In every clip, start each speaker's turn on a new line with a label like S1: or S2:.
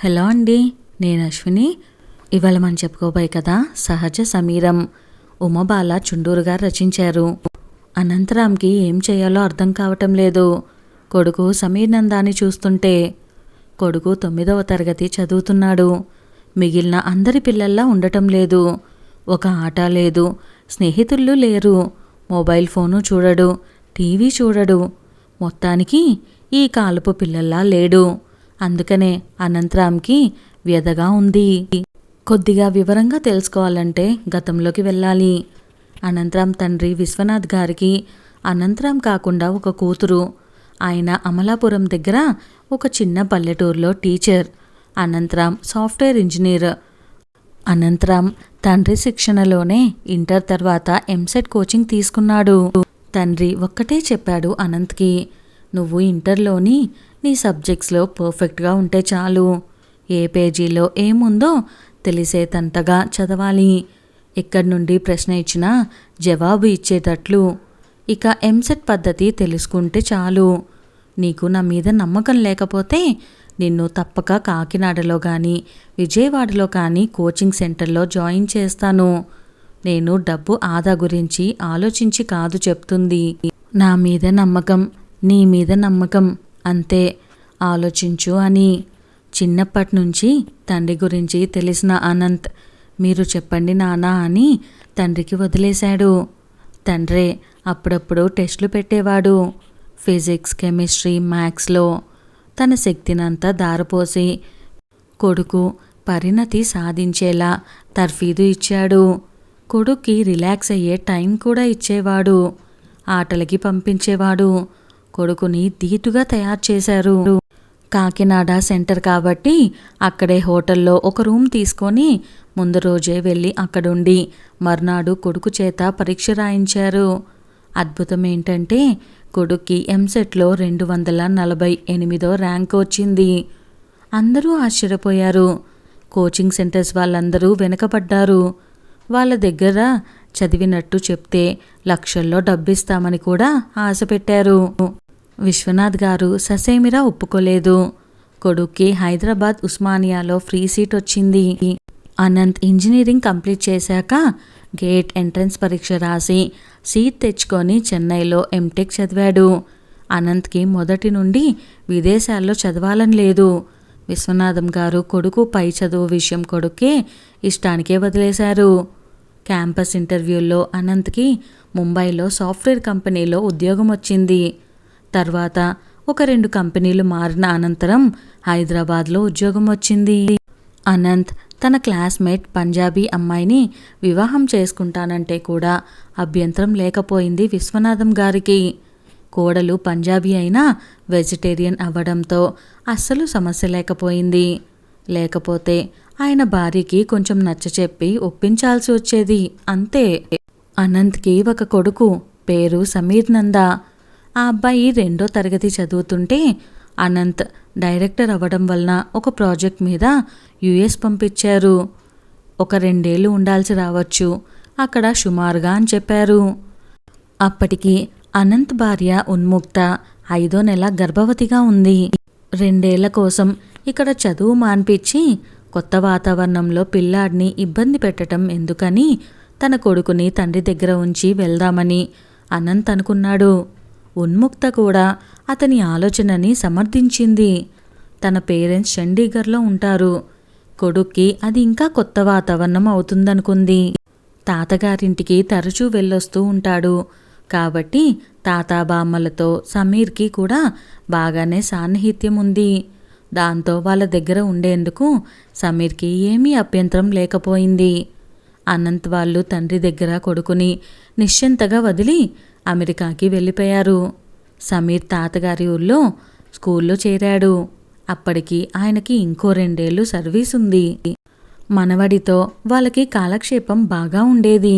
S1: Hello అండి, నేను అశ్విని. ఇవాళ మనం చెప్పుకోబోయే కదా సహజ సమీరం. ఉమాబాల చుండూరు గారు రచించారు. అనంతరాంకి ఏం చేయాలో అర్థం కావటం లేదు. కొడుకు సమీర్ నందాని చూస్తుంటే. కొడుకు 9వ తరగతి చదువుతున్నాడు. మిగిలిన అందరి పిల్లల్లా ఉండటం లేదు. ఒక ఆట లేదు, స్నేహితులు లేరు, మొబైల్ ఫోను చూడడు, టీవీ చూడడు. మొత్తానికి ఈ కాలపు పిల్లల్లా లేడు. అందుకనే అనంతరాంకి వ్యధగా ఉంది. కొద్దిగా వివరంగా తెలుసుకోవాలంటే గతంలోకి వెళ్ళాలి. అనంతరాం తండ్రి విశ్వనాథ్ గారికి అనంతరాం కాకుండా ఒక కూతురు. ఆయన అమలాపురం దగ్గర ఒక చిన్న పల్లెటూరులో teacher. Anantharam software engineer. Anantharam తండ్రి శిక్షణలోనే ఇంటర్ తర్వాత ఎంసెట్ కోచింగ్ తీసుకున్నాడు. తండ్రి ఒక్కటే చెప్పాడు అనంత్కి, నువ్వు ఇంటర్లోని నీ సబ్జెక్ట్స్లో పర్ఫెక్ట్గా ఉంటే చాలు. ఏ పేజీలో ఏముందో తెలిసేటంతగా చదవాలి. ఎక్కడి నుండి ప్రశ్న ఇచ్చినా జవాబు ఇచ్చేటట్లు. ఇక ఎంసెట్ పద్ధతి తెలుసుకుంటే చాలు. నీకు నా మీద నమ్మకం లేకపోతే నిన్ను తప్పక కాకినాడలో కానీ విజయవాడలో కానీ కోచింగ్ సెంటర్లో జాయిన్ చేస్తాను. నేను డబ్బు ఆదా గురించి ఆలోచించి కాదు చెప్తుంది. నా మీద నమ్మకం, నీ మీద నమ్మకం, అంతే, ఆలోచించు అని. చిన్నప్పటి నుంచి తండ్రి గురించి తెలిసిన అనంత్, మీరు చెప్పండి నానా అని తండ్రికి వదిలేశాడు. తండ్రే అప్పుడప్పుడు టెస్టులు పెట్టేవాడు. ఫిజిక్స్, కెమిస్ట్రీ, మ్యాథ్స్లో తన శక్తినంతా దారపోసి కొడుకు పరిణతి సాధించేలా తర్ఫీదు ఇచ్చాడు. కొడుక్కి రిలాక్స్ అయ్యే టైం కూడా ఇచ్చేవాడు. ఆటలకి పంపించేవాడు. కొడుకుని ధీటుగా తయారు చేశారు. కాకినాడ సెంటర్ కాబట్టి అక్కడే హోటల్లో ఒక రూమ్ తీసుకొని ముందు రోజే వెళ్ళి అక్కడుండి మర్నాడు కొడుకు చేత పరీక్ష రాయించారు. అద్భుతం ఏంటంటే కొడుక్కి ఎంసెట్లో 248వ ర్యాంక్ వచ్చింది. అందరూ ఆశ్చర్యపోయారు. కోచింగ్ సెంటర్స్ వాళ్ళందరూ వెనకబడ్డారు. వాళ్ళ దగ్గర చదివినట్టు చెప్తే లక్షల్లో డబ్బిస్తామని కూడా ఆశ పెట్టారు. విశ్వనాథ్ గారు ససేమిరా ఒప్పుకోలేదు. కొడుక్కి హైదరాబాద్ ఉస్మానియాలో ఫ్రీ సీట్ వచ్చింది. అనంత్ ఇంజనీరింగ్ కంప్లీట్ చేశాక గేట్ ఎంట్రన్స్ పరీక్ష రాసి సీట్ తెచ్చుకొని చెన్నైలో ఎంటెక్ చదివాడు. అనంత్కి మొదటి నుండి విదేశాల్లో చదవాలని లేదు. విశ్వనాథం గారు కొడుకు పై చదువు విషయం కొడుకే ఇష్టానికే వదిలేశారు. క్యాంపస్ ఇంటర్వ్యూల్లో అనంత్కి ముంబైలో సాఫ్ట్వేర్ కంపెనీలో ఉద్యోగం వచ్చింది. తర్వాత ఒక 2 కంపెనీలు మారిన అనంతరం హైదరాబాద్లో ఉద్యోగం వచ్చింది. అనంత్ తన క్లాస్మేట్ పంజాబీ అమ్మాయిని వివాహం చేసుకుంటానంటే కూడా అభ్యంతరం లేకపోయింది విశ్వనాథం గారికి. కోడలు పంజాబీ అయినా వెజిటేరియన్ అవ్వడంతో అస్సలు సమస్య లేకపోయింది. లేకపోతే ఆయన భార్యకి కొంచెం నచ్చచెప్పి ఒప్పించాల్సి వచ్చేది, అంతే. అనంత్కి ఒక కొడుకు, పేరు సమీర్ నందా. ఆ అబ్బాయి 2వ తరగతి చదువుతుంటే అనంత్ డైరెక్టర్ అవ్వడం వలన ఒక ప్రాజెక్ట్ మీద యుఎస్ పంపించారు. ఒక 2 ఏళ్ళు ఉండాల్సి రావచ్చు అక్కడ సుమారుగా అని చెప్పారు. అప్పటికి అనంత్ భార్య ఉన్ముక్త 5వ నెల గర్భవతిగా ఉంది. 2 ఏళ్ల కోసం ఇక్కడ చదువు మాన్పించి కొత్త వాతావరణంలో పిల్లాడిని ఇబ్బంది పెట్టడం ఎందుకని తన కొడుకుని తండ్రి దగ్గర ఉంచి వెళ్దామని అనంత్ అనుకున్నాడు. ఉన్ముక్త కూడా అతని ఆలోచనని సమర్థించింది. తన పేరెంట్స్ చండీగఢ్లో ఉంటారు. కొడుక్కి అది ఇంకా కొత్త వాతావరణం అవుతుందనుకుంది. తాతగారింటికి తరచూ వెళ్ళొస్తూ ఉంటాడు కాబట్టి తాతాబామ్మలతో సమీర్కి కూడా బాగానే సాన్నిహిత్యం ఉంది. దాంతో వాళ్ళ దగ్గర ఉండేందుకు సమీర్కి ఏమీ అభ్యంతరం లేకపోయింది. అనంత్ వాళ్ళు తండ్రి దగ్గర కొడుకుని నిశ్చింతగా వదిలి అమెరికాకి వెళ్ళిపోయారు. సమీర్ తాతగారి ఊళ్ళో స్కూల్లో చేరాడు. అప్పటికి ఆయనకి ఇంకో 2 ఏళ్ళు సర్వీస్ ఉంది. మనవడితో వాళ్ళకి కాలక్షేపం బాగా ఉండేది.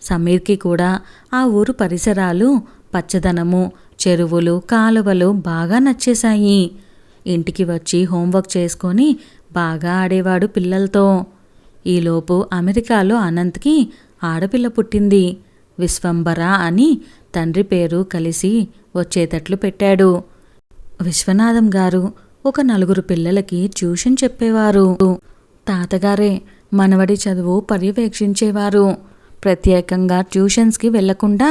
S1: సమీర్కి కూడా ఆ ఊరు పరిసరాలు, పచ్చదనము, చెరువులు, కాలువలు బాగా నచ్చేశాయి. ఇంటికి వచ్చి హోంవర్క్ చేసుకొని బాగా ఆడేవాడు పిల్లలతో. ఈలోపు అమెరికాలో అనంత్కి ఆడపిల్ల పుట్టింది. విశ్వంబర అని తండ్రి పేరు కలిసి వచ్చేటట్లు పెట్టాడు. విశ్వనాథం గారు ఒక 4 పిల్లలకి ట్యూషన్ చెప్పేవారు. తాతగారే మనవడి చదువు పర్యవేక్షించేవారు. ప్రత్యేకంగా ట్యూషన్స్కి వెళ్లకుండా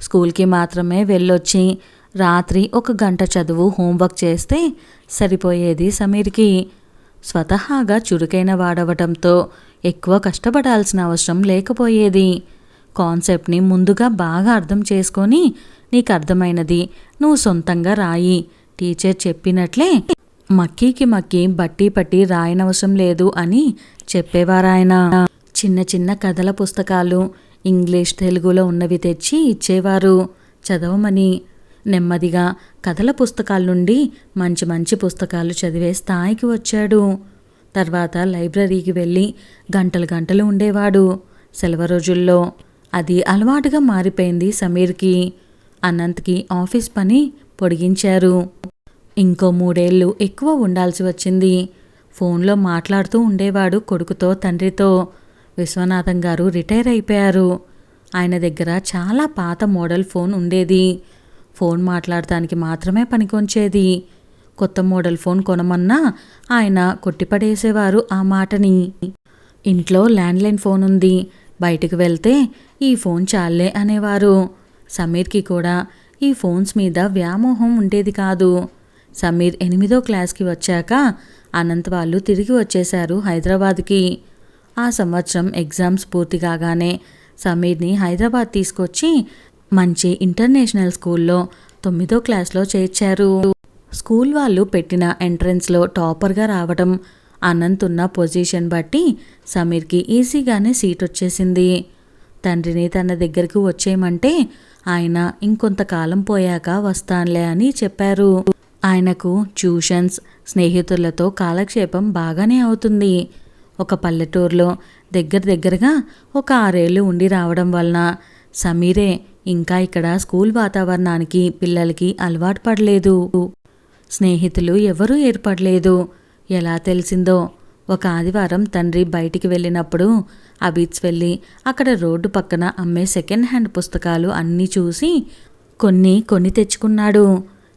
S1: స్కూల్కి మాత్రమే వెళ్ళొచ్చి రాత్రి 1 గంట చదువు హోంవర్క్ చేస్తే సరిపోయేది సమీర్కి. స్వతహాగా చురుకైన వాడవటంతో ఎక్కువ కష్టపడాల్సిన అవసరం లేకపోయేది. కాన్సెప్ట్ని ముందుగా బాగా అర్థం చేసుకొని నీకు అర్థమైనది నువ్వు సొంతంగా రాయి, టీచర్ చెప్పినట్లే మక్కీకి మక్కీ బట్టి పట్టి రాయనవసరం లేదు అని చెప్పేవారాయన. చిన్న చిన్న కథల పుస్తకాలు ఇంగ్లీష్ తెలుగులో ఉన్నవి తెచ్చి ఇచ్చేవారు చదవమని. నెమ్మదిగా కథల పుస్తకాల నుండి మంచి మంచి పుస్తకాలు చదివే స్థాయికి వచ్చాడు. తర్వాత లైబ్రరీకి వెళ్ళి గంటలు గంటలు ఉండేవాడు సెలవు రోజుల్లో. అది అలవాటుగా మారిపోయింది సమీర్కి. అనంత్కి ఆఫీస్ పని పొడిగించారు. ఇంకో 3 ఏళ్ళు ఎక్కువ ఉండాల్సి వచ్చింది. ఫోన్లో మాట్లాడుతూ ఉండేవాడు కొడుకుతో, తండ్రితో. విశ్వనాథం గారు రిటైర్ అయిపోయారు. ఆయన దగ్గర చాలా పాత మోడల్ ఫోన్ ఉండేది. ఫోన్ మాట్లాడటానికి మాత్రమే పనికొంచేది. కొత్త మోడల్ ఫోన్ కొనమన్నా ఆయన కొట్టిపడేసేవారు ఆ మాటని. ఇంట్లో ల్యాండ్లైన్ ఫోన్ ఉంది, బయటకు వెళ్తే ఈ ఫోన్ చాలే అనేవారు. సమీర్కి కూడా ఈ ఫోన్స్ మీద వ్యామోహం ఉండేది కాదు. సమీర్ 8వ క్లాస్కి వచ్చాక అనంత్ వాళ్ళు తిరిగి వచ్చేశారు హైదరాబాద్కి. ఆ సంవత్సరం ఎగ్జామ్స్ పూర్తి కాగానే సమీర్ని హైదరాబాద్ తీసుకొచ్చి మంచి ఇంటర్నేషనల్ స్కూల్లో 9వ క్లాస్లో చేర్చారు. స్కూల్ వాళ్ళు పెట్టిన ఎంట్రన్స్లో టాపర్గా రావడం, అనంత్ ఉన్న పొజిషన్ బట్టి సమీర్కి ఈజీగానే సీట్ వచ్చేసింది. తండ్రిని తన దగ్గరకు వచ్చేయమంటే ఆయన ఇంకొంతకాలం పోయాక వస్తానులే అని చెప్పారు. ఆయనకు ట్యూషన్స్, స్నేహితులతో కాలక్షేపం బాగానే అవుతుంది. ఒక పల్లెటూరులో దగ్గరగా ఒక 6 ఏళ్ళు ఉండి రావడం వలన సమీరే ఇంకా ఇక్కడ స్కూల్ వాతావరణానికి పిల్లలకి అలవాటు పడలేదు. స్నేహితులు ఎవరూ ఏర్పడలేదు. ఎలా తెలిసిందో, ఒక ఆదివారం తండ్రి బయటికి వెళ్ళినప్పుడు అబీట్స్ వెళ్ళి అక్కడ రోడ్డు పక్కన అమ్మే సెకండ్ హ్యాండ్ పుస్తకాలు అన్నీ చూసి కొన్ని తెచ్చుకున్నాడు.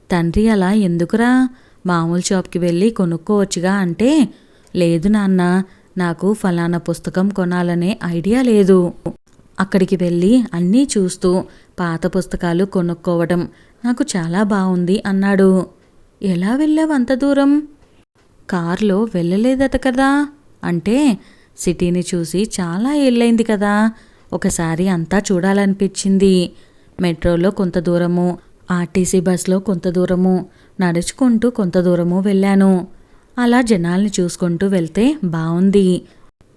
S1: తండ్రి అలా ఎందుకురా, మామూలు షాప్కి వెళ్ళి కొనుక్కోవచ్చుగా అంటే, లేదు నాన్న, నాకు ఫలానా పుస్తకం కొనాలనే ఐడియా లేదు. అక్కడికి వెళ్ళి అన్నీ చూస్తూ పాత పుస్తకాలు కొనుక్కోవడం నాకు చాలా బాగుంది అన్నాడు. ఎలా వెళ్ళావు అంత దూరం? కారులో వెళ్ళలేదట కదా. అంటే సిటీని చూసి చాలా ఏళ్ళైంది కదా, ఒకసారి అంతా చూడాలనిపించింది. మెట్రోలో కొంత దూరము, ఆర్టీసీ బస్లో కొంత దూరము, నడుచుకుంటూ కొంత దూరము వెళ్ళాను. అలా జనాల్ని చూసుకుంటూ వెళ్తే బాగుంది.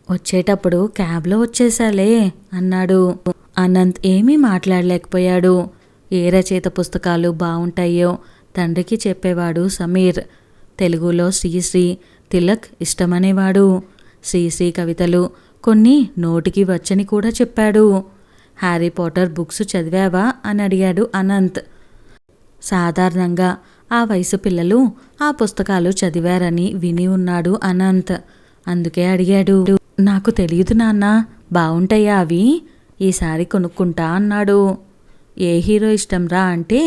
S1: వచ్చేటప్పుడు క్యాబ్లో వచ్చేసాలే అన్నాడు. అనంత్ ఏమీ మాట్లాడలేకపోయాడు. ఏ రచయిత పుస్తకాలు బాగుంటాయో తండ్రికి చెప్పేవాడు సమీర్. తెలుగులో శ్రీశ్రీ, తిలక్ ఇష్టమనేవాడు. శ్రీశ్రీ కవితలు కొన్ని నోటికి వచ్చని కూడా చెప్పాడు. హ్యారీ పాటర్ బుక్స్ చదివావా అని అడిగాడు అనంత్. సాధారణంగా ఆ వయసు పిల్లలు ఆ పుస్తకాలు చదివారని విని ఉన్నాడు అనంత్. అందుకే అడిగాడు. నాకు తెలియదు నాన్న, బాగుంటాయా అవి? ఈసారి కొనుక్కుంటా అన్నాడు. ఏ హీరో ఇష్టంరా అంటే,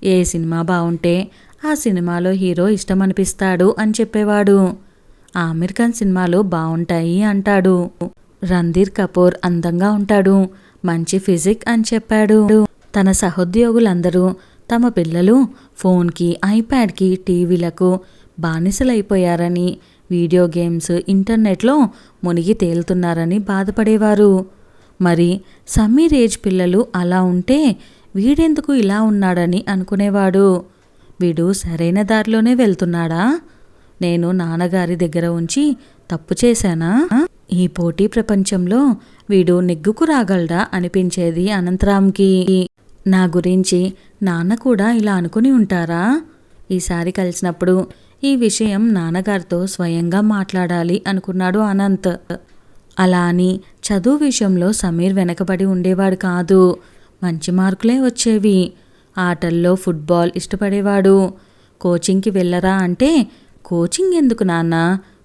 S1: ఏ సినిమా బాగుంటే ఆ సినిమాలో హీరో ఇష్టం అనిపిస్తాడు అని చెప్పేవాడు. ఆమిర్ ఖాన్ సినిమాలు బాగుంటాయి అంటాడు. రణ్ధీర్ కపూర్ అందంగా ఉంటాడు, మంచి ఫిజిక్ అని చెప్పాడు. తన సహోద్యోగులందరూ తమ పిల్లలు ఫోన్కి, ఐప్యాడ్కి, టీవీలకు బానిసలైపోయారని, వీడియో గేమ్స్, ఇంటర్నెట్లో మునిగి తేలుతున్నారని బాధపడేవారు. మరి సమీర్ ఏజ్ పిల్లలు అలా ఉంటే వీడెందుకు ఇలా ఉన్నాడని అనుకునేవాడు. వీడు సరైన దారిలోనే వెళ్తున్నాడా? నేను నాన్నగారి దగ్గర ఉంచి తప్పు చేశానా? ఈ పోటీ ప్రపంచంలో వీడు నెగ్గుకు రాగలడా అనిపించేది అనంతరామ్కి. నా గురించి నాన్న కూడా ఇలా అనుకుని ఉంటారా? ఈసారి కలిసినప్పుడు ఈ విషయం నాన్నగారితో స్వయంగా మాట్లాడాలి అనుకున్నాడు అనంత్. అలా అని చదువు విషయంలో సమీర్ వెనకబడి ఉండేవాడు కాదు. మంచి మార్కులే వచ్చేవి. ఆటల్లో ఫుట్బాల్ ఇష్టపడేవాడు. కోచింగ్కి వెళ్ళరా అంటే, కోచింగ్ ఎందుకు నాన్న,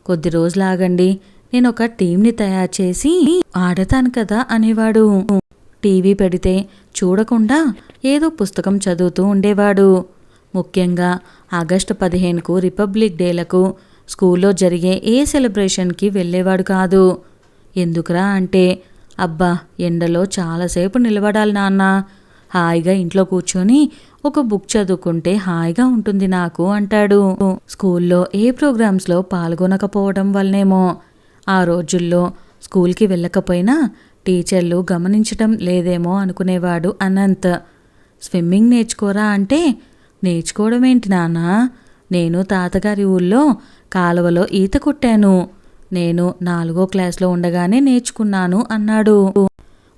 S1: కొద్ది రోజులు ఆగండి, నేను ఒక టీంని తయారు చేసి ఆడతాను కదా అనేవాడు. టీవీ పెడితే చూడకుండా ఏదో పుస్తకం చదువుతూ ఉండేవాడు. ముఖ్యంగా ఆగస్టు 15కు రిపబ్లిక్ డేలకు స్కూల్లో జరిగే ఏ సెలబ్రేషన్కి వెళ్ళేవాడు కాదు. ఎందుకురా అంటే, అబ్బా ఎండలో చాలాసేపు నిలబడాలి నాన్న, హాయిగా ఇంట్లో కూర్చొని ఒక బుక్ చదువుకుంటే హాయిగా ఉంటుంది నాకు అంటాడు. స్కూల్లో ఏ ప్రోగ్రామ్స్లో పాల్గొనకపోవడం వల్లనేమో ఆ రోజుల్లో స్కూల్కి వెళ్ళకపోయినా టీచర్లు గమనించటం లేదేమో అనుకునేవాడు అనంత్. స్విమ్మింగ్ నేర్చుకోరా అంటే, నేర్చుకోవడం ఏంటి నాన్న, నేను తాతగారి ఊళ్ళో కాలువలో ఈత కొట్టాను, నేను 4వ క్లాస్లో ఉండగానే నేర్చుకున్నాను అన్నాడు.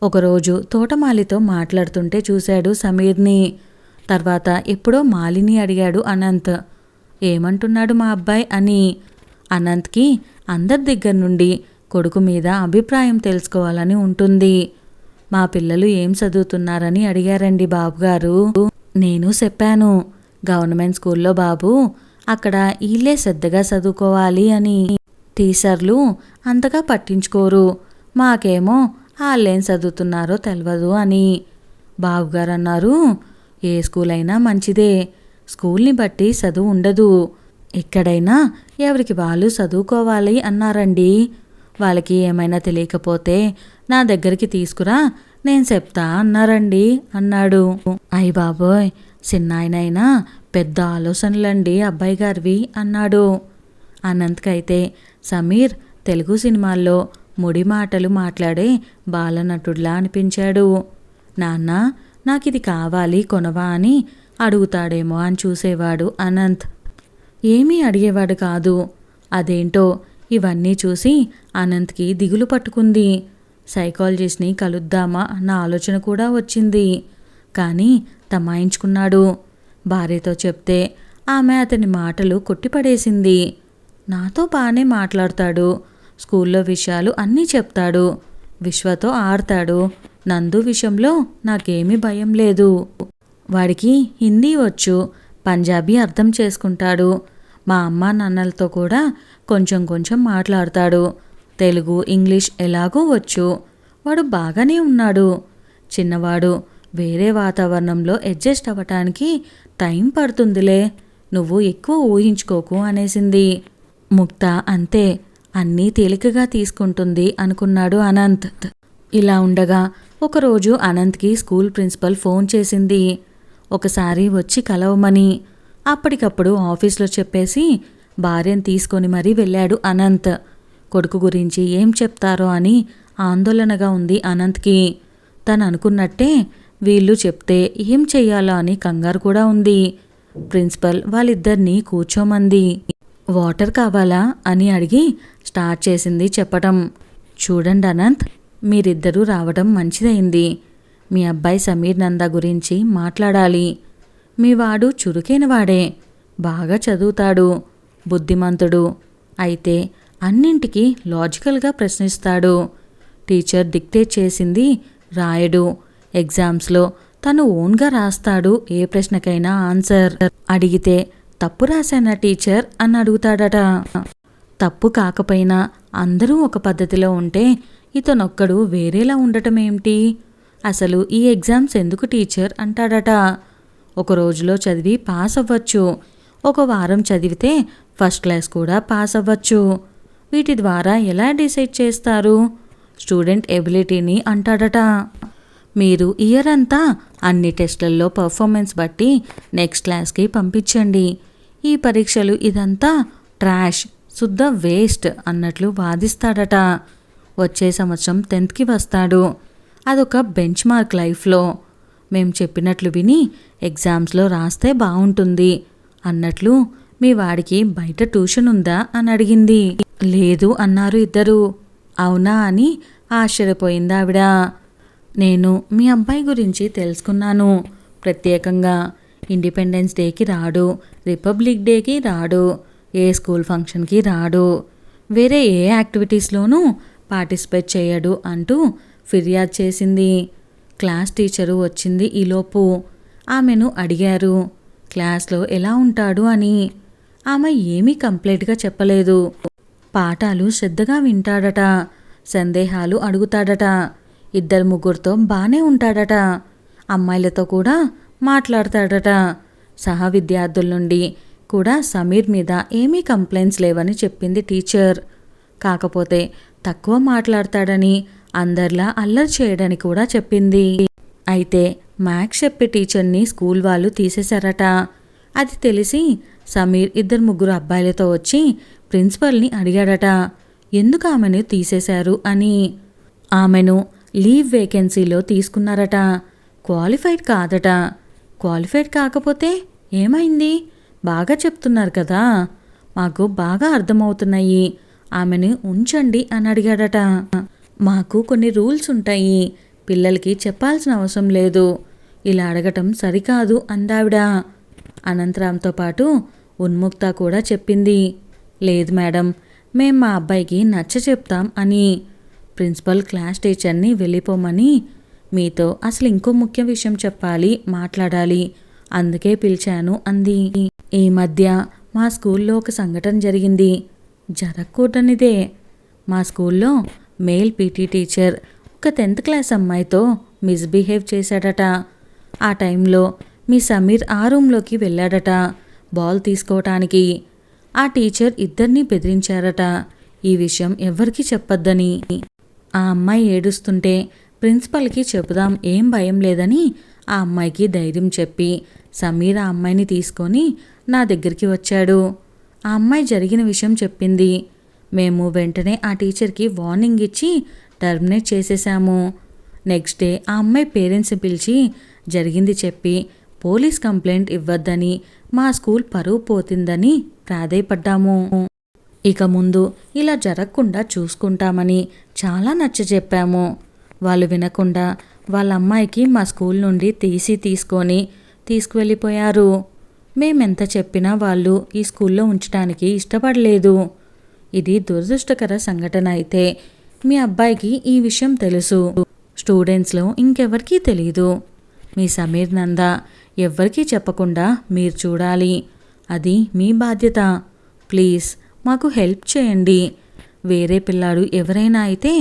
S1: ఒకరోజు తోటమాలితో మాట్లాడుతుంటే చూశాడు సమీర్ని. తర్వాత ఎప్పుడో మాలిని అడిగాడు అనంత్, ఏమంటున్నాడు మా అబ్బాయి అని. అనంత్కి అందరి దగ్గర నుండి కొడుకు మీద అభిప్రాయం తెలుసుకోవాలని ఉంటుంది. మా పిల్లలు ఏం చదువుతున్నారని అడిగారండి బాబుగారు. నేను చెప్పాను, గవర్నమెంట్ స్కూల్లో బాబు, అక్కడ వీళ్ళే శ్రద్ధగా చదువుకోవాలి అని. టీచర్లు అంతగా పట్టించుకోరు, మాకేమో వాళ్ళేం చదువుతున్నారో తెలియదు అని. బాబుగారు అన్నారు, ఏ స్కూల్ అయినా మంచిదే, స్కూల్ని బట్టి చదువు ఉండదు, ఎక్కడైనా ఎవరికి వాళ్ళు చదువుకోవాలి అన్నారండి. వాళ్ళకి ఏమైనా తెలియకపోతే నా దగ్గరికి తీసుకురా, నేను చెప్తా అన్నారండి అన్నాడు. అయ్య బాబోయ్, చిన్నాయనైనా పెద్ద ఆలోచనలండి అబ్బాయి గారివి అన్నాడు. అనంత్కైతే సమీర్ తెలుగు సినిమాల్లో ముడి మాటలు మాట్లాడే బాలనటుడిలా అనిపించాడు. నాన్న నాకిది కావాలి కొనవా అని అడుగుతాడేమో అని చూసేవాడు అనంత్. ఏమీ అడిగేవాడు కాదు. అదేంటో ఇవన్నీ చూసి అనంత్కి దిగులు పట్టుకుంది. సైకాలజిస్ట్ని కలుద్దామా అన్న ఆలోచన కూడా వచ్చింది. కానీ తమాయించుకున్నాడు. భార్యతో చెప్తే ఆమె అతని మాటలు కొట్టిపడేసింది. నాతో బాగానే మాట్లాడతాడు, స్కూల్లో విషయాలు అన్నీ చెప్తాడు, విశ్వతో ఆడతాడు, నందు విషయంలో నాకేమీ భయం లేదు, వాడికి హిందీ వచ్చు, పంజాబీ అర్థం చేసుకుంటాడు, మా అమ్మ నాన్నలతో కూడా కొంచెం కొంచెం మాట్లాడతాడు, తెలుగు ఇంగ్లీష్ ఎలాగో వచ్చు, వాడు బాగానే ఉన్నాడు, చిన్నవాడు, వేరే వాతావరణంలో అడ్జస్ట్ అవ్వటానికి టైం పడుతుందిలే, నువ్వు ఎక్కువ ఊహించుకోకు అనేసింది. ముక్త అంతే, అన్నీ తేలికగా తీసుకుంటుంది అనుకున్నాడు అనంత్. ఇలా ఉండగా ఒకరోజు అనంత్కి స్కూల్ ప్రిన్సిపల్ ఫోన్ చేసింది. ఒకసారి వచ్చి కలవమని. అప్పటికప్పుడు ఆఫీస్లో చెప్పేసి భార్యను తీసుకొని మరీ వెళ్ళాడు అనంత్. కొడుకు గురించి ఏం చెప్తారో అని ఆందోళనగా ఉంది అనంత్కి. తను అనుకున్నట్టే వీళ్ళు చెప్తే ఏం చెయ్యాలో అని కంగారు కూడా ఉంది. ప్రిన్సిపల్ వాళ్ళిద్దరినీ కూర్చోమంది. వాటర్ కావాలా అని అడిగి స్టార్ట్ చేసింది చెప్పటం. చూడండి అనంత్, మీరిద్దరూ రావడం మంచిదైంది. మీ అబ్బాయి సమీర్ నందా గురించి మాట్లాడాలి. మీ వాడు చురుకైన వాడే, బాగా చదువుతాడు, బుద్ధిమంతుడు, అయితే అన్నింటికీ లాజికల్గా ప్రశ్నిస్తాడు, టీచర్ డిక్టేట్ చేసింది రాయడు, ఎగ్జామ్స్లో తను ఓన్గా రాస్తాడు, ఏ ప్రశ్నకైనా ఆన్సర్ అడిగితే తప్పు రాశానా టీచర్ అని అడుగుతాడట. తప్పు కాకపోయినా అందరూ ఒక పద్ధతిలో ఉంటే ఇతనొక్కడు వేరేలా ఉండటం ఏమిటి, అసలు ఈ ఎగ్జామ్స్ ఎందుకు టీచర్ అంటాడట. ఒక రోజులో చదివి పాస్ అవ్వచ్చు, ఒక వారం చదివితే ఫస్ట్ క్లాస్ కూడా పాస్ అవ్వచ్చు, వీటి ద్వారా ఎలా డిసైడ్ చేస్తారు స్టూడెంట్ ఎబిలిటీని అంటాడట. మీరు ఇయర్ అంతా అన్ని టెస్టులలో పర్ఫార్మెన్స్ బట్టి నెక్స్ట్ క్లాస్కి పంపించండి, ఈ పరీక్షలు ఇదంతా ట్రాష్, శుద్ధ వేస్ట్ అన్నట్లు వాదిస్తాడట. వచ్చే సంవత్సరం 10th వస్తాడు, అదొక బెంచ్ మార్క్ లైఫ్లో, మేం చెప్పినట్లు విని ఎగ్జామ్స్లో రాస్తే బాగుంటుంది అన్నట్లు మీ వాడికి బయట ట్యూషన్ ఉందా అని అడిగింది. లేదు అన్నారు ఇద్దరు. అవునా అని ఆశ్చర్యపోయింది ఆవిడ. నేను మీ అబ్బాయి గురించి తెలుసుకున్నాను, ప్రత్యేకంగా ఇండిపెండెన్స్ డేకి రాడు, రిపబ్లిక్ డేకి రాడు, ఏ స్కూల్ ఫంక్షన్కి రాడు, వేరే ఏ యాక్టివిటీస్లోనూ పార్టిసిపేట్ చేయడు అంటూ ఫిర్యాదు చేసింది. క్లాస్ టీచరు వచ్చింది ఈలోపు. ఆమెను అడిగారు క్లాస్లో ఎలా ఉంటాడు అని. ఆమె ఏమీ కంప్లీట్గా చెప్పలేదు. పాఠాలు శ్రద్ధగా వింటాడట, సందేహాలు అడుగుతాడట, 2-3 బానే ఉంటాడట, అమ్మాయిలతో కూడా మాట్లాడతాడట, సహ విద్యార్థుల నుండి కూడా సమీర్ మీద ఏమీ కంప్లైంట్స్ లేవని చెప్పింది టీచర్. కాకపోతే తక్కువ మాట్లాడతాడని, అందరిలా అల్లరి చేయడని కూడా చెప్పింది. అయితే మ్యాథ్స్ చెప్పే టీచర్ని స్కూల్ వాళ్ళు తీసేశారట. అది తెలిసి సమీర్ 2-3 అబ్బాయిలతో వచ్చి ప్రిన్సిపల్ని అడిగాడట, ఎందుకు ఆమెను తీసేశారు అని. ఆమెను లీవ్ వేకెన్సీలో తీసుకున్నారట. క్వాలిఫైడ్ కాదట. క్వాలిఫైడ్ కాకపోతే ఏమైంది? బాగా చెప్తున్నారు కదా, మాకు బాగా అర్థమవుతున్నాయి, ఆమెను ఉంచండి అని అడిగాడట. మాకు కొన్ని రూల్స్ ఉంటాయి, పిల్లలకి చెప్పాల్సిన అవసరం లేదు, ఇలా అడగటం సరికాదు అందావిడ. అనంతరాంతో పాటు ఉన్ముక్త కూడా చెప్పింది, లేదు మేడం, మేం మా అబ్బాయికి నచ్చ చెప్తాం అని. ప్రిన్సిపల్ క్లాస్ టీచర్ని వెళ్ళిపోమని, మీతో అసలు ఇంకో ముఖ్య విషయం చెప్పాలి, మాట్లాడాలి, అందుకే పిలిచాను అంది. ఈ మధ్య మా స్కూల్లో ఒక సంఘటన జరిగింది. జరగకూడనిదే. మా స్కూల్లో మేల్ పీటీ టీచర్ ఒక 10th క్లాస్ అమ్మాయితో మిస్బిహేవ్ చేశాడట. ఆ టైంలో మీ సమీర్ ఆ రూమ్లోకి వెళ్ళాడట బాల్ తీసుకోవటానికి. ఆ టీచర్ ఇద్దరినీ బెదిరించారట ఈ విషయం ఎవ్వరికీ చెప్పొద్దని. ఆ అమ్మాయి ఏడుస్తుంటే ప్రిన్సిపల్కి చెబుదాం, ఏం భయం లేదని ఆ అమ్మాయికి ధైర్యం చెప్పి సమీర్ ఆ అమ్మాయిని తీసుకొని నా దగ్గరికి వచ్చాడు. ఆ అమ్మాయి జరిగిన విషయం చెప్పింది. మేము వెంటనే ఆ టీచర్కి వార్నింగ్ ఇచ్చి టర్మినేట్ చేసేసాము. నెక్స్ట్ డే ఆ అమ్మాయి పేరెంట్స్ని పిలిచి జరిగింది చెప్పి పోలీస్ కంప్లైంట్ ఇవ్వద్దని, మా స్కూల్ పరువు పోతుందని ప్రాధేయపడ్డాము. ఇక ముందు ఇలా జరగకుండా చూసుకుంటామని చాలా నచ్చజెప్పాము. వాళ్ళు వినకుండా వాళ్ళ అమ్మాయికి మా స్కూల్ నుండి తీసుకొని తీసుకువెళ్ళిపోయారు. మేమెంత చెప్పినా వాళ్ళు ఈ స్కూల్లో ఉంచడానికి ఇష్టపడలేదు. ఇది దురదృష్టకర సంఘటన. అయితే మీ అబ్బాయికి ఈ విషయం తెలుసు, స్టూడెంట్స్లో ఇంకెవరికీ తెలీదు. మీ సమీర్ నంద ఎవ్వరికీ చెప్పకుండా మీరు చూడాలి, అది మీ బాధ్యత. ప్లీజ్ మాకు హెల్ప్ చేయండి. వేరే పిల్లాడు ఎవరైనా అయితే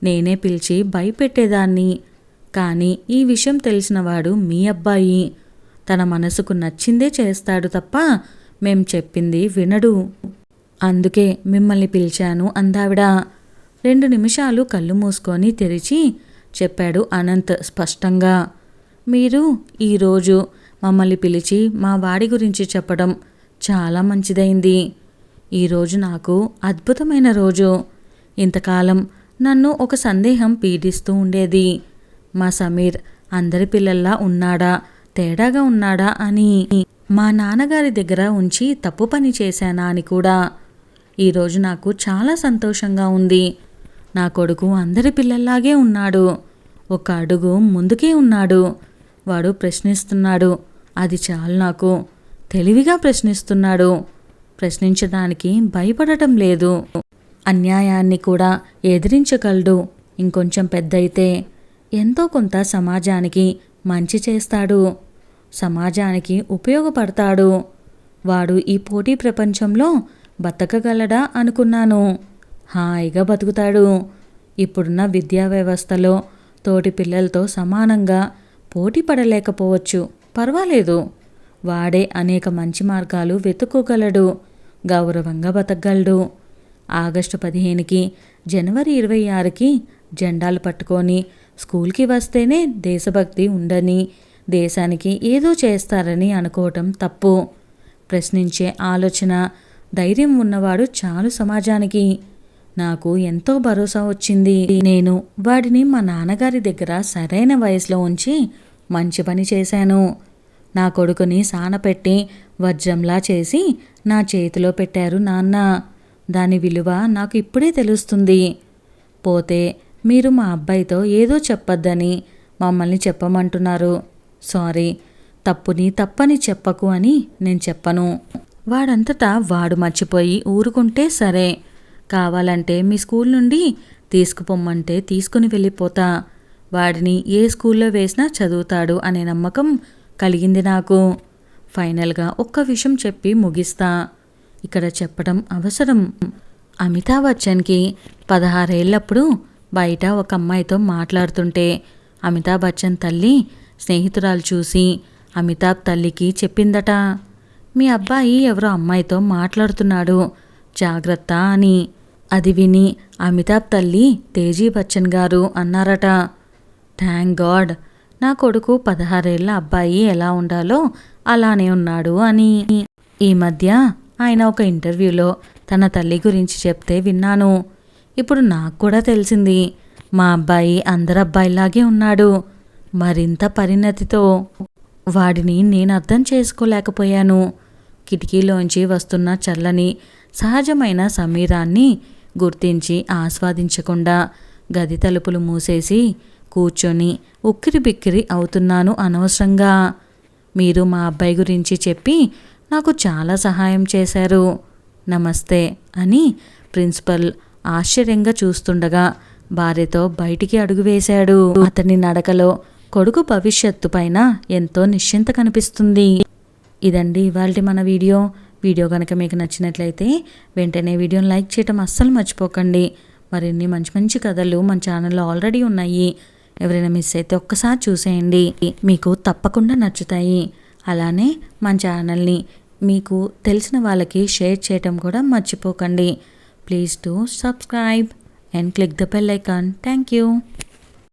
S1: నేనే పిలిచి భయపెట్టేదాన్ని, కానీ ఈ విషయం తెలిసినవాడు మీ అబ్బాయి. తన మనసుకు నచ్చిందే చేస్తాడు తప్ప మేం చెప్పింది వినడు. అందుకే మిమ్మల్ని పిలిచాను అందావిడ. 2 నిమిషాలు కళ్ళు మూసుకొని తెరిచి చెప్పాడు అనంత్ స్పష్టంగా. మీరు ఈరోజు మమ్మల్ని పిలిచి మా వాడి గురించి చెప్పడం చాలా మంచిదైంది. ఈరోజు నాకు అద్భుతమైన రోజు. ఇంతకాలం నన్ను ఒక సందేహం పీడిస్తూ ఉండేది, మా సమీర్ అందరి పిల్లల్లా ఉన్నాడా, తేడాగా ఉన్నాడా అని. మా నాన్నగారి దగ్గర ఉంచి తప్పు పని చేశానా అని కూడా. ఈరోజు నాకు చాలా సంతోషంగా ఉంది. నా కొడుకు అందరి పిల్లల్లాగే ఉన్నాడు, ఒక అడుగు ముందుకే ఉన్నాడు. వాడు ప్రశ్నిస్తున్నాడు, అది చాలు నాకు. తెలివిగా ప్రశ్నిస్తున్నాడు, ప్రశ్నించడానికి భయపడటం లేదు. అన్యాయాన్ని కూడా ఎదిరించగలడు. ఇంకొంచెం పెద్దయితే ఎంతో కొంత సమాజానికి మంచి చేస్తాడు, సమాజానికి ఉపయోగపడతాడు. వాడు ఈ పోటీ ప్రపంచంలో బతకగలడా అనుకున్నాను. హాయిగా బతుకుతాడు. ఇప్పుడున్న విద్యా వ్యవస్థలో తోటి పిల్లలతో సమానంగా పోటీ పడలేకపోవచ్చు, పర్వాలేదు. వాడే అనేక మంచి మార్గాలు వెతుక్కోగలడు, గౌరవంగా బతకగలడు. ఆగస్టు 15కి, జనవరి 26కి జెండాలు పట్టుకొని స్కూల్కి వస్తేనే దేశభక్తి ఉందని, దేశానికి ఏదో చేస్తారని అనుకోవటం తప్పు. ప్రశ్నించే ఆలోచన, ధైర్యం ఉన్నవాడు చాలు సమాజానికి. నాకు ఎంతో భరోసా వచ్చింది. నేను వాడిని మా నాన్నగారి దగ్గర సరైన వయసులో ఉంచి మంచి పని చేశాను. నా కొడుకుని సానపెట్టి వజ్రంలా చేసి నా చేతిలో పెట్టారు నాన్న. దాని విలువ నాకు ఇప్పుడే తెలుస్తుంది. పోతే మీరు మా అబ్బాయితో ఏదో చెప్పొద్దని మమ్మల్ని చెప్పమంటున్నారు. సారీ, తప్పుని తప్పని చెప్పకు అని నేను చెప్పను. వాడంతటా వాడు మర్చిపోయి ఊరుకుంటే సరే, కావాలంటే మీ స్కూల్ నుండి తీసుకుపోమ్మంటే తీసుకుని వెళ్ళిపోతా. వాడిని ఏ స్కూల్లో వేసినా చదువుతాడు అనే నమ్మకం కలిగింది నాకు. ఫైనల్గా ఒక్క విషయం చెప్పి ముగిస్తా, ఇక్కడ చెప్పడం అవసరం. అమితాబ్ బచ్చన్కి 16 ఏళ్ళప్పుడు బయట ఒక అమ్మాయితో మాట్లాడుతుంటే అమితాబ్ బచ్చన్ తల్లి స్నేహితురాలు చూసి అమితాబ్ తల్లికి చెప్పిందట, మీ అబ్బాయి ఎవరో అమ్మాయితో మాట్లాడుతున్నాడు, జాగ్రత్త అని. అది విని అమితాబ్ తల్లి తేజీ బచ్చన్ గారు అన్నారట, థ్యాంక్ గాడ్, నా కొడుకు 16 ఏళ్ల అబ్బాయి ఎలా ఉండాలో అలానే ఉన్నాడు అని. ఈ మధ్య ఆయన ఒక ఇంటర్వ్యూలో తన తల్లి గురించి చెప్తే విన్నాను. ఇప్పుడు నాకు కూడా తెలిసింది, మా అబ్బాయి అందరు అబ్బాయిలాగే ఉన్నాడు, మరింత పరిణతితో. వాడిని నేను అర్థం చేసుకోలేకపోయాను. కిటికీలోంచి వస్తున్న చల్లని సహజమైన సమీరాన్ని గుర్తించి ఆస్వాదించకుండా గది తలుపులు మూసేసి కూర్చొని ఉక్కిరిబిక్కిరి అవుతున్నాను అనవసరంగా. మీరు మా అబ్బాయి గురించి చెప్పి నాకు చాలా సహాయం చేశారు, నమస్తే అని ప్రిన్సిపల్ ఆశ్చర్యంగా చూస్తుండగా భార్యతో బయటికి అడుగు వేశాడు. అతని నడకలో కొడుకు భవిష్యత్తు పైన ఎంతో నిశ్చింత కనిపిస్తుంది. ఇదండి ఇవాల్టి మన వీడియో కనుక మీకు నచ్చినట్లయితే వెంటనే వీడియోని లైక్ చేయటం అస్సలు మర్చిపోకండి. మరిన్ని మంచి మంచి కథలు మన ఛానల్లో ఆల్రెడీ ఉన్నాయి, ఎవరైనా మిస్ అయితే ఒక్కసారి చూసేయండి, మీకు తప్పకుండా నచ్చుతాయి. అలానే మన ఛానల్ని మీకు తెలిసిన వాళ్ళకి షేర్ చేయటం కూడా మర్చిపోకండి. Please do subscribe and click the bell icon. Thank you.